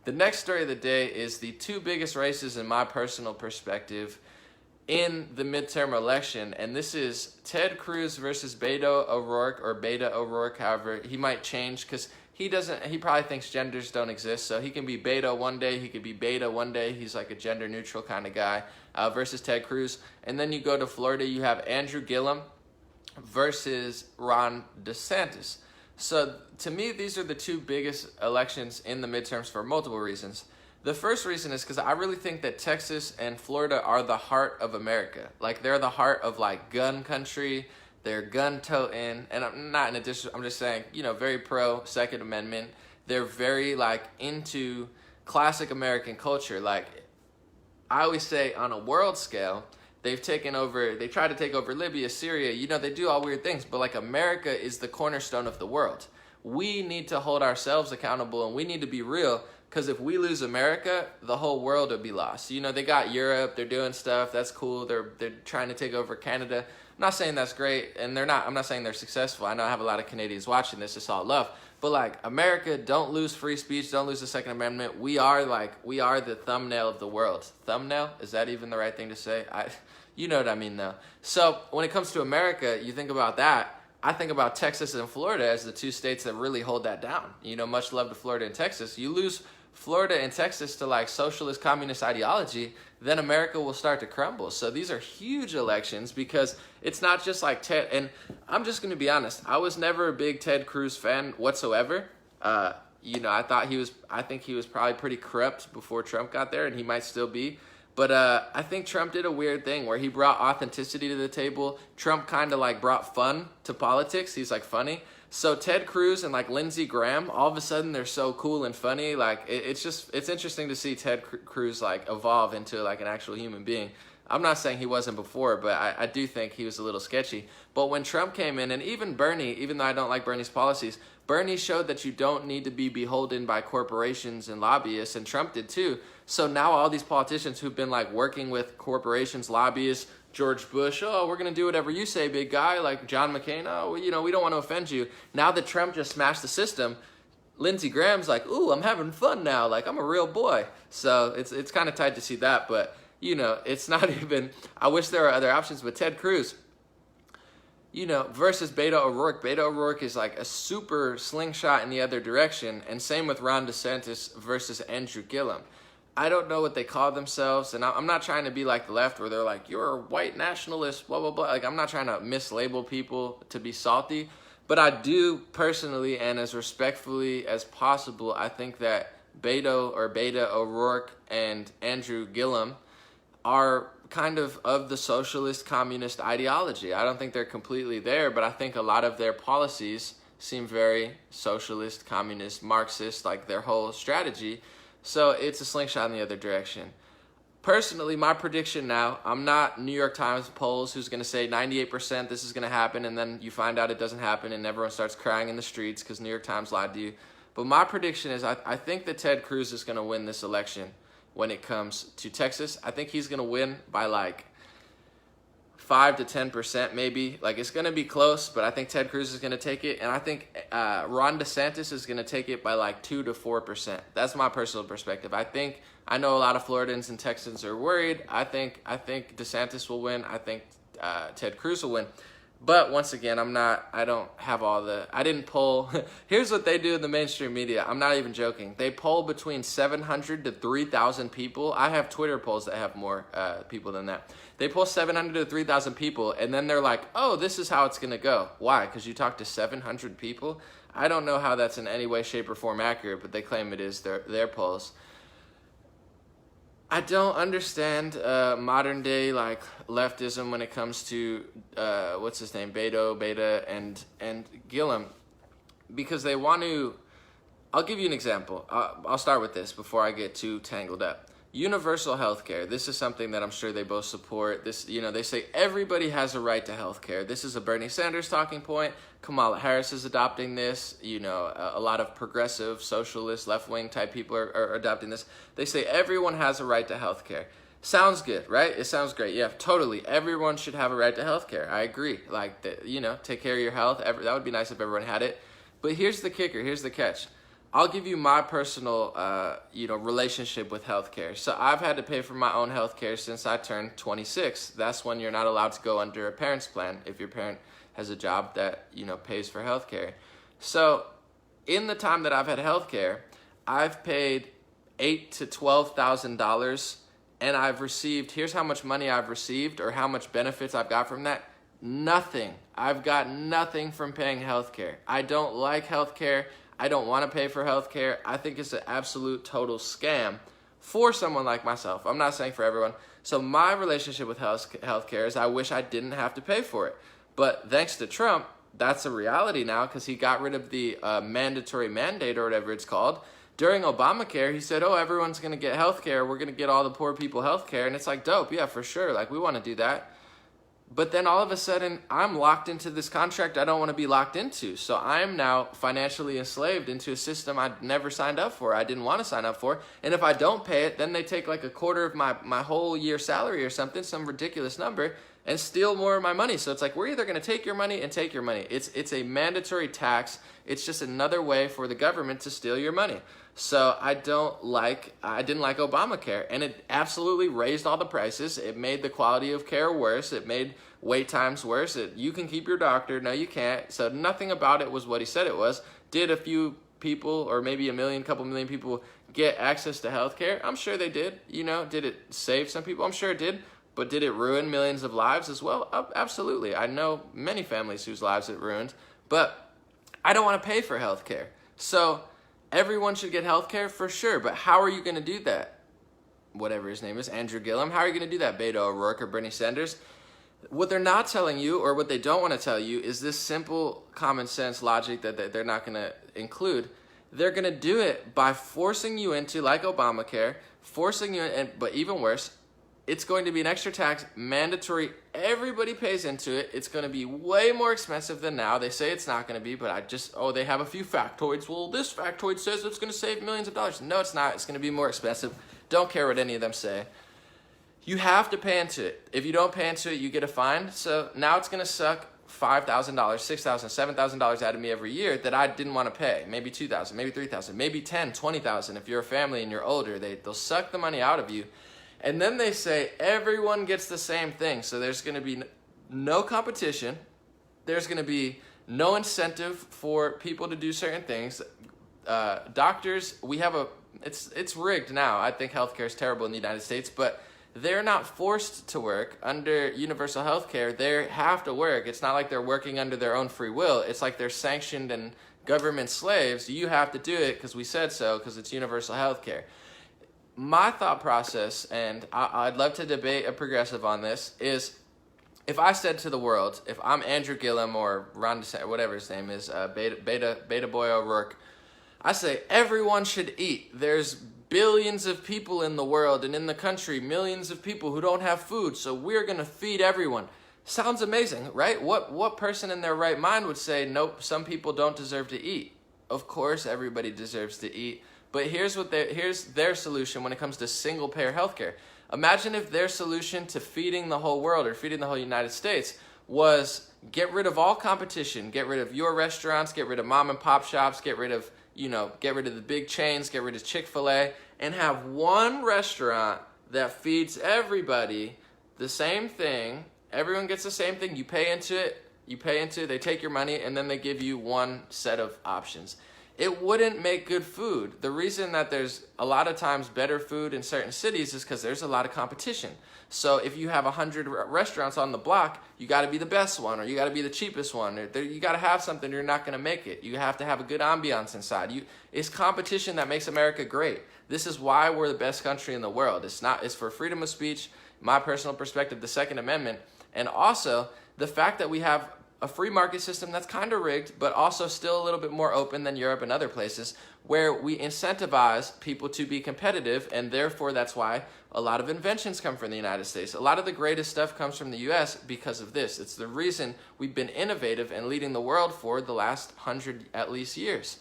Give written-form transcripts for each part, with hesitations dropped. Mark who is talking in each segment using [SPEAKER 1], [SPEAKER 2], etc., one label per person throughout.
[SPEAKER 1] The next story of the day is the two biggest races in my personal perspective in the midterm election, and this is Ted Cruz versus Beto O'Rourke, or Beta O'Rourke, however, he might change because he probably thinks genders don't exist, so he can be Beto one day, he could be Beta one day, he's like a gender neutral kind of guy, versus Ted Cruz. And then you go to Florida, you have Andrew Gillum versus Ron DeSantis. So to me, these are the two biggest elections in the midterms for multiple reasons. The first reason is because I really think that Texas and Florida are the heart of America. Like, they're the heart of, like, gun country. They're gun-toting. And I'm not in addition, I'm just saying, you know, very pro Second Amendment. They're very, like, into classic American culture. Like, I always say on a world scale, they tried to take over Libya, Syria. You know, they do all weird things. But, like, America is the cornerstone of the world. We need to hold ourselves accountable, and we need to be real. Because if we lose America, the whole world would be lost. You know, they got Europe, they're doing stuff, that's cool. They're trying to take over Canada. I'm not saying that's great, and they're not. I'm not saying they're successful. I know I have a lot of Canadians watching this. It's all love. But, like, America, don't lose free speech, don't lose the Second Amendment. We are the thumbnail of the world. Thumbnail? Is that even the right thing to say? You know what I mean, though. So when it comes to America, you think about that. I think about Texas and Florida as the two states that really hold that down. You know, much love to Florida and Texas. You lose Florida and Texas to, like, socialist communist ideology, then America will start to crumble. So these are huge elections because it's not just like Ted, and I'm just going to be honest, I was never a big Ted Cruz fan whatsoever. You know, I think he was probably pretty corrupt before Trump got there, and he might still be. But I think Trump did a weird thing where he brought authenticity to the table. Trump kind of, like, brought fun to politics. He's, like, funny. So Ted Cruz and, like, Lindsey Graham, all of a sudden they're so cool and funny. Like, it's interesting to see Ted Cruz, like, evolve into, like, an actual human being. I'm not saying he wasn't before, but I do think he was a little sketchy. But when Trump came in, and even Bernie, even though I don't like Bernie's policies, Bernie showed that you don't need to be beholden by corporations and lobbyists, and Trump did too. So now all these politicians who've been, like, working with corporations, lobbyists, George Bush, oh, we're going to do whatever you say, big guy, like John McCain, oh, you know, we don't want to offend you. Now that Trump just smashed the system, Lindsey Graham's like, ooh, I'm having fun now, like, I'm a real boy. So it's kind of tight to see that, but, you know, it's not even, I wish there were other options, but Ted Cruz, you know, versus Beto O'Rourke. Beto O'Rourke is like a super slingshot in the other direction, and same with Ron DeSantis versus Andrew Gillum. I don't know what they call themselves, and I'm not trying to be like the left where they're like, you're a white nationalist, blah, blah, blah. Like, I'm not trying to mislabel people to be salty, but I do personally and as respectfully as possible, I think that Beto or Beta O'Rourke and Andrew Gillum are kind of the socialist communist ideology. I don't think they're completely there, but I think a lot of their policies seem very socialist, communist, Marxist, like their whole strategy. So it's a slingshot in the other direction. Personally, my prediction now, I'm not New York Times polls who's going to say 98% this is going to happen, and then you find out it doesn't happen and everyone starts crying in the streets because New York Times lied to you. But my prediction is I think that Ted Cruz is going to win this election when it comes to Texas. I think he's going to win by like 5 to 10% maybe. Like, it's going to be close, but I think Ted Cruz is going to take it. And I think Ron DeSantis is going to take it by like 2 to 4%. That's my personal perspective. I know a lot of Floridans and Texans are worried. I think DeSantis will win. I think Ted Cruz will win. But once again, I didn't poll. Here's what they do in the mainstream media. I'm not even joking. They poll between 700 to 3,000 people. I have Twitter polls that have more people than that. They poll 700 to 3,000 people, and then they're like, oh, this is how it's going to go. Why? Because you talked to 700 people? I don't know how that's in any way, shape, or form accurate, but they claim it is their polls. I don't understand modern day like leftism when it comes to what's his name, Beta, and Gillum, because they want to. I'll give you an example. I'll start with this before I get too tangled up. Universal health care. This is something that I'm sure they both support. This, you know, they say everybody has a right to health care. This is a Bernie Sanders talking point. Kamala Harris is adopting this. You know, a lot of progressive, socialist, left-wing type people are adopting this. They say everyone has a right to health care. Sounds good, right? It sounds great. Yeah, totally. Everyone should have a right to health care. I agree. Like, you know, take care of your health. That would be nice if everyone had it. But here's the kicker. Here's the catch. I'll give you my personal, relationship with healthcare. So I've had to pay for my own healthcare since I turned 26. That's when you're not allowed to go under a parent's plan if your parent has a job that, pays for healthcare. So in the time that I've had healthcare, I've paid $8,000 to $12,000, and I've received, here's how much money I've received or how much benefits I've got from that. Nothing. I've got nothing from paying healthcare. I don't like healthcare. I don't want to pay for healthcare. I think it's an absolute total scam for someone like myself. I'm not saying for everyone. So my relationship with healthcare is I wish I didn't have to pay for it. But thanks to Trump, that's a reality now because he got rid of the mandatory mandate or whatever it's called. During Obamacare, he said, everyone's going to get healthcare. We're going to get all the poor people healthcare. And it's like, dope. Yeah, for sure. Like, we want to do that. But then all of a sudden, I'm locked into this contract I don't want to be locked into. So I'm now financially enslaved into a system I never signed up for. I didn't want to sign up for. And if I don't pay it, then they take like a quarter of my whole year salary or something, some ridiculous number, and steal more of my money. So it's like, we're either going to take your money and take your money. It's a mandatory tax. It's just another way for the government to steal your money. So I didn't like Obamacare, and it absolutely raised all the prices. It made the quality of care worse. It made wait times worse. You can keep your doctor. No, you can't. So nothing about it was what he said it was. Did a few people, or maybe couple million people get access to healthcare? I'm sure they did. Did it save some people? I'm sure it did. But did it ruin millions of lives as well? Absolutely. I know many families whose lives it ruined. But I don't want to pay for healthcare. So everyone should get healthcare for sure. But how are you going to do that? Whatever his name is, Andrew Gillum. How are you going to do that, Beto O'Rourke or Bernie Sanders? What they're not telling you, or what they don't want to tell you, is this simple common sense logic that they're not going to include. They're going to do it by forcing you into, like Obamacare, but even worse, it's going to be an extra tax, mandatory. Everybody pays into it. It's going to be way more expensive than now. They say it's not going to be, but they have a few factoids. Well, this factoid says it's going to save millions of dollars. No, it's not. It's going to be more expensive. Don't care what any of them say. You have to pay into it. If you don't pay into it, you get a fine. So now it's going to suck $5,000, $6,000, $7,000 out of me every year that I didn't want to pay. Maybe $2,000, maybe $3,000, maybe $10,000, $20,000. If you're a family and you're older, they'll suck the money out of you. And then they say everyone gets the same thing. So there's going to be no competition. There's going to be no incentive for people to do certain things. Doctors, it's rigged now. I think healthcare is terrible in the United States, but they're not forced to work under universal healthcare. They have to work. It's not like they're working under their own free will. It's like they're sanctioned and government slaves. You have to do it because we said so, because it's universal healthcare. My thought process, and I'd love to debate a progressive on this, is if I said to the world, if I'm Andrew Gillum or Ron DeSantis, whatever his name is, Beta Boy O'Rourke, I say everyone should eat. There's billions of people in the world and in the country, millions of people who don't have food, so we're going to feed everyone. Sounds amazing, right? What person in their right mind would say, nope, some people don't deserve to eat? Of course everybody deserves to eat. But here's their solution when it comes to single-payer healthcare. Imagine if their solution to feeding the whole world or feeding the whole United States was get rid of all competition, get rid of your restaurants, get rid of mom and pop shops, get rid of the big chains, get rid of Chick-fil-A, and have one restaurant that feeds everybody the same thing. Everyone gets the same thing. You pay into it, they take your money, and then they give you one set of options. It wouldn't make good food. The reason that there's a lot of times better food in certain cities is because there's a lot of competition. So if you have 100 restaurants on the block, you got to be the best one, or you got to be the cheapest one, or you got to have something, or you're not going to make it. You have to have a good ambiance inside. It's competition that makes America great. This is why we're the best country in the world. It's for freedom of speech, my personal perspective, the Second Amendment, and also the fact that we have a free market system that's kind of rigged, but also still a little bit more open than Europe and other places, where we incentivize people to be competitive, and therefore that's why a lot of inventions come from the United States. A lot of the greatest stuff comes from the U.S. because of this. It's the reason we've been innovative and leading the world for the last 100 at least years.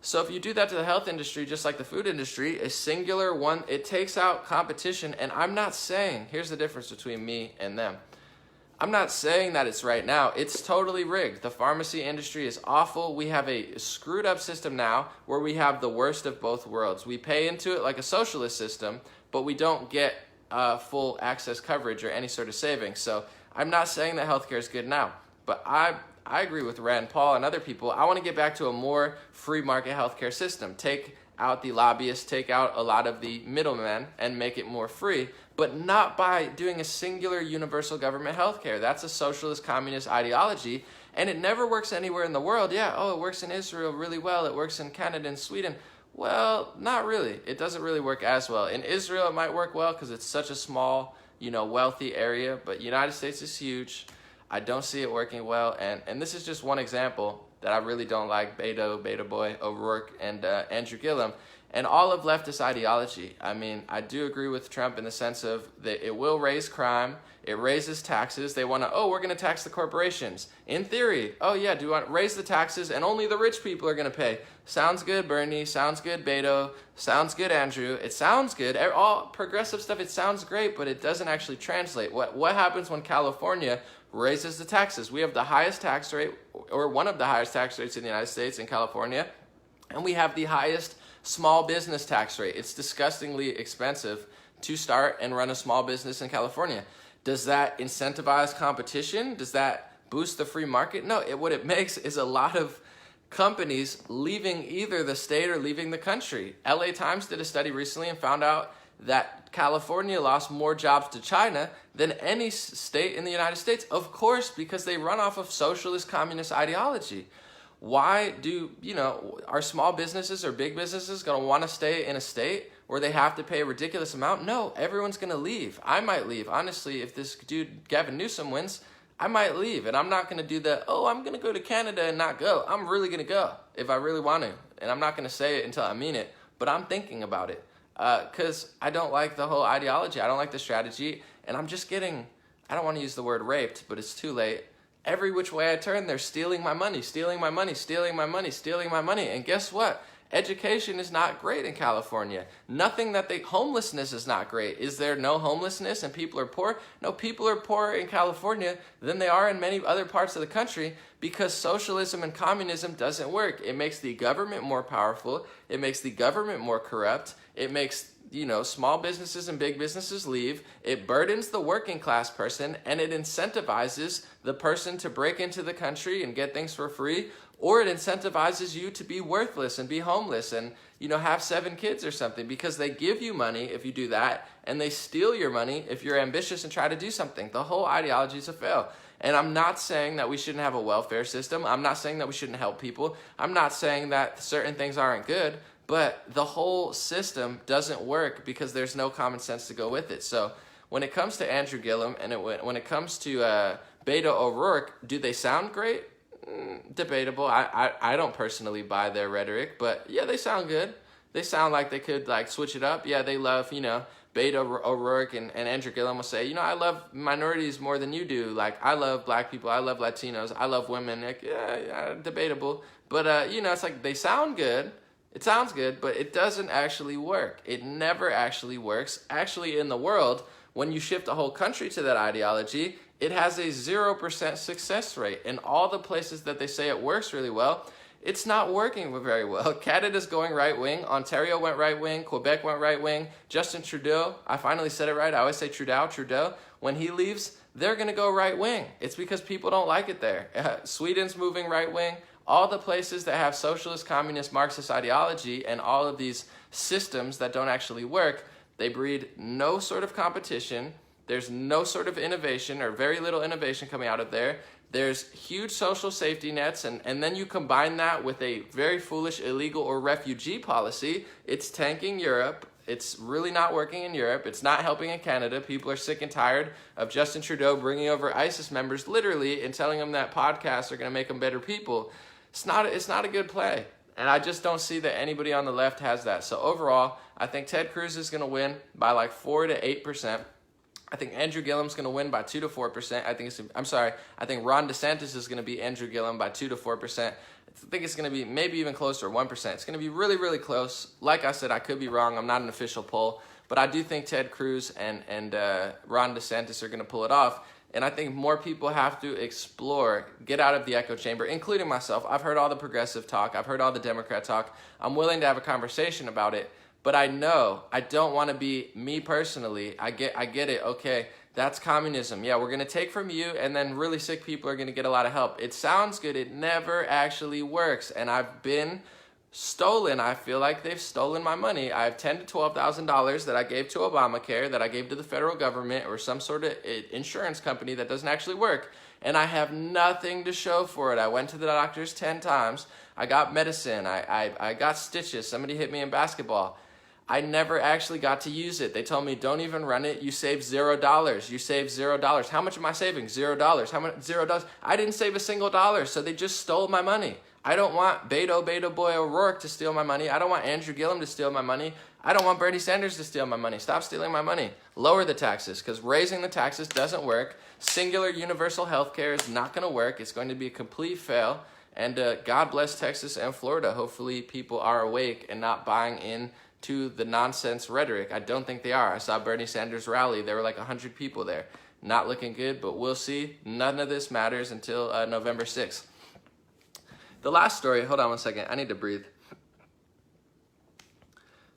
[SPEAKER 1] So if you do that to the health industry, just like the food industry, a singular one, it takes out competition. And I'm not saying, here's the difference between me and them. I'm not saying that it's right now. It's totally rigged. The pharmacy industry is awful. We have a screwed up system now where we have the worst of both worlds. We pay into it like a socialist system, but we don't get full access coverage or any sort of savings. So I'm not saying that healthcare is good now, but I agree with Rand Paul and other people. I want to get back to a more free market healthcare system. Take out the lobbyists, take out a lot of the middlemen, and make it more free, but not by doing a singular universal government healthcare. That's a socialist communist ideology, and it never works anywhere in the world. Yeah, oh, it works in Israel really well. It works in Canada and Sweden. Well, not really. It doesn't really work as well. In Israel, it might work well because it's such a small, wealthy area, but United States is huge. I don't see it working well, and this is just one example that I really don't like. Beto, Beta Boy, O'Rourke, and Andrew Gillum, and all of leftist ideology. I mean, I do agree with Trump in the sense of that it will raise crime, it raises taxes. They want to, we're going to tax the corporations. In theory, do you want to raise the taxes and only the rich people are going to pay? Sounds good, Bernie. Sounds good, Beto. Sounds good, Andrew. It sounds good. All progressive stuff, it sounds great, but it doesn't actually translate. What happens when California raises the taxes? We have the highest tax rate, or one of the highest tax rates in the United States, in California, and we have the highest small business tax rate. It's disgustingly expensive to start and run a small business in California. Does that incentivize competition? Does that boost the free market? No, what it makes is a lot of companies leaving either the state or leaving the country. LA Times did a study recently and found out that California lost more jobs to China than any state in the United States. Of course, because they run off of socialist communist ideology. Why are small businesses or big businesses going to want to stay in a state where they have to pay a ridiculous amount? No, everyone's going to leave. I might leave. Honestly, if this dude Gavin Newsom wins, I might leave. And I'm not going to do I'm going to go to Canada and not go. I'm really going to go if I really want to. And I'm not going to say it until I mean it, but I'm thinking about it. Because I don't like the whole ideology. I don't like the strategy. And I'm just getting, I don't want to use the word raped, but it's too late. Every which way I turn, they're stealing my money, stealing my money, stealing my money, stealing my money. And guess what? Education is not great in California. Homelessness is not great. Is there no homelessness and people are poor? No, people are poorer in California than they are in many other parts of the country because socialism and communism doesn't work. It makes the government more powerful. It makes the government more corrupt. It makes small businesses and big businesses leave. It burdens the working class person, and it incentivizes the person to break into the country and get things for free, or it incentivizes you to be worthless and be homeless and have 7 kids or something, because they give you money if you do that, and they steal your money if you're ambitious and try to do something. The whole ideology is a fail. And I'm not saying that we shouldn't have a welfare system. I'm not saying that we shouldn't help people. I'm not saying that certain things aren't good. But the whole system doesn't work because there's no common sense to go with it. So when it comes to Andrew Gillum and when it comes to Beto O'Rourke, do they sound great? Debatable. I don't personally buy their rhetoric, but yeah, they sound good. They sound like they could switch it up. Yeah, they love, Beto O'Rourke and Andrew Gillum will say, I love minorities more than you do. I love black people. I love Latinos. I love women. Debatable. But, it's they sound good. It sounds good, but it doesn't actually work. It never actually works. Actually, in the world, when you shift a whole country to that ideology, it has a 0% success rate. In all the places that they say it works really well, it's not working very well. Canada's going right-wing. Ontario went right-wing. Quebec went right-wing. Justin Trudeau, I finally said it right. I always say Trudeau. When he leaves, they're going to go right-wing. It's because people don't like it there. Sweden's moving right-wing. All the places that have socialist, communist, Marxist ideology and all of these systems that don't actually work, they breed no sort of competition. There's no sort of innovation or very little innovation coming out of there. There's huge social safety nets, and then you combine that with a very foolish illegal or refugee policy. It's tanking Europe. It's really not working in Europe. It's not helping in Canada. People are sick and tired of Justin Trudeau bringing over ISIS members literally and telling them that podcasts are going to make them better people. It's not a good play. And I just don't see that anybody on the left has that. So overall, I think Ted Cruz is going to win by 4 to 8%. I think Andrew Gillum's going to win by 2 to 4%. I think Ron DeSantis is going to beat Andrew Gillum by 2 to 4%. I think it's going to be maybe even closer, 1%. It's going to be really, really close. Like I said, I could be wrong. I'm not an official poll. But I do think Ted Cruz and Ron DeSantis are going to pull it off. And I think more people have to explore, get out of the echo chamber, including myself. I've heard all the progressive talk. I've heard all the Democrat talk. I'm willing to have a conversation about it. But I know I don't want to be me personally. I get it. Okay, that's communism. Yeah, we're going to take from you, and then really sick people are going to get a lot of help. It sounds good. It never actually works. And I've been stolen. I feel like they've stolen my money. I have $10,000 to $12,000 that I gave to Obamacare, that I gave to the federal government or some sort of insurance company that doesn't actually work. And I have nothing to show for it. I went to the doctors 10 times. I got medicine. I got stitches. Somebody hit me in basketball. I never actually got to use it. They told me, don't even run it. You save $0. You save $0. How much am I saving? $0. How much? $0. I didn't save a single dollar, so they just stole my money. I don't want Beto Boy O'Rourke to steal my money. I don't want Andrew Gillum to steal my money. I don't want Bernie Sanders to steal my money. Stop stealing my money. Lower the taxes, because raising the taxes doesn't work. Singular universal health care is not going to work. It's going to be a complete fail. And God bless Texas and Florida. Hopefully people are awake and not buying in to the nonsense rhetoric. I don't think they are. I saw Bernie Sanders rally. There were like 100 people there. Not looking good, but we'll see. None of this matters until November 6th. The last story, hold on one second. I need to breathe.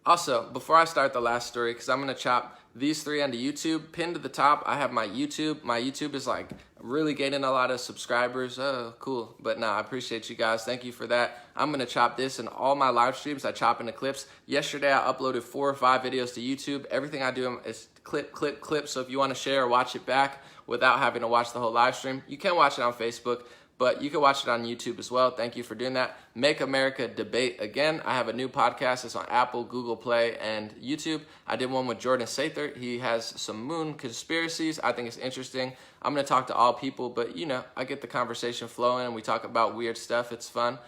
[SPEAKER 1] Also, before I start the last story, because I'm going to chop these three onto YouTube, pinned to the top, I have my YouTube. My YouTube is like really gaining a lot of subscribers. Oh, cool. But no, I appreciate you guys. Thank you for that. I'm going to chop this in all my live streams. I chop into clips. Yesterday, I uploaded 4 or 5 videos to YouTube. Everything I do is clip. So if you want to share or watch it back without having to watch the whole live stream, you can watch it on Facebook. But you can watch it on YouTube as well. Thank you for doing that. Make America Debate Again. I have a new podcast. It's on Apple, Google Play, and YouTube. I did one with Jordan Sather. He has some moon conspiracies. I think it's interesting. I'm going to talk to all people, but, you know, I get the conversation flowing. We talk about weird stuff. It's fun.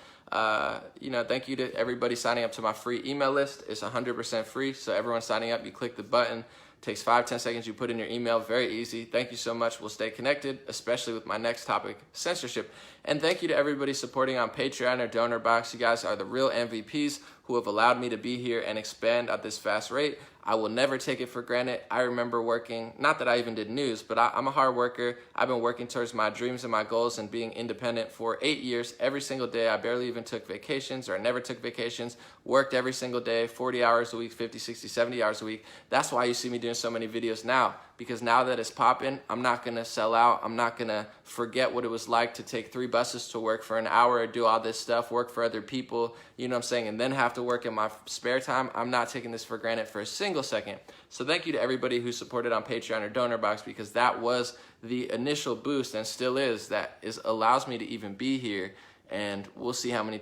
[SPEAKER 1] You know, thank you to everybody signing up to my free email list. It's 100% free. So everyone signing up, you click the button. Takes 5-10 seconds. You put in your email. Very easy. Thank you so much. We'll stay connected, especially with my next topic, censorship. And thank you to everybody supporting on Patreon or Donor Box. You guys are the real MVPs who have allowed me to be here and expand at this fast rate. I will never take it for granted. I remember working, not that I even did news, but I'm a hard worker. I've been working towards my dreams and my goals and being independent for 8 years. Every single day, I barely even took vacations, or I never took vacations. Worked every single day, 40 hours a week, 50, 60, 70 hours a week. That's why you see me doing so many videos now, because now that it's popping, I'm not going to sell out. I'm not going to forget what it was like to take 3 buses to work for an hour, do all this stuff, work for other people, you know what I'm saying, and then have to work in my spare time. I'm not taking this for granted for a single second. So thank you to everybody who supported on Patreon or Donor Box, because that was the initial boost, and still is, that allows me to even be here. And we'll see how many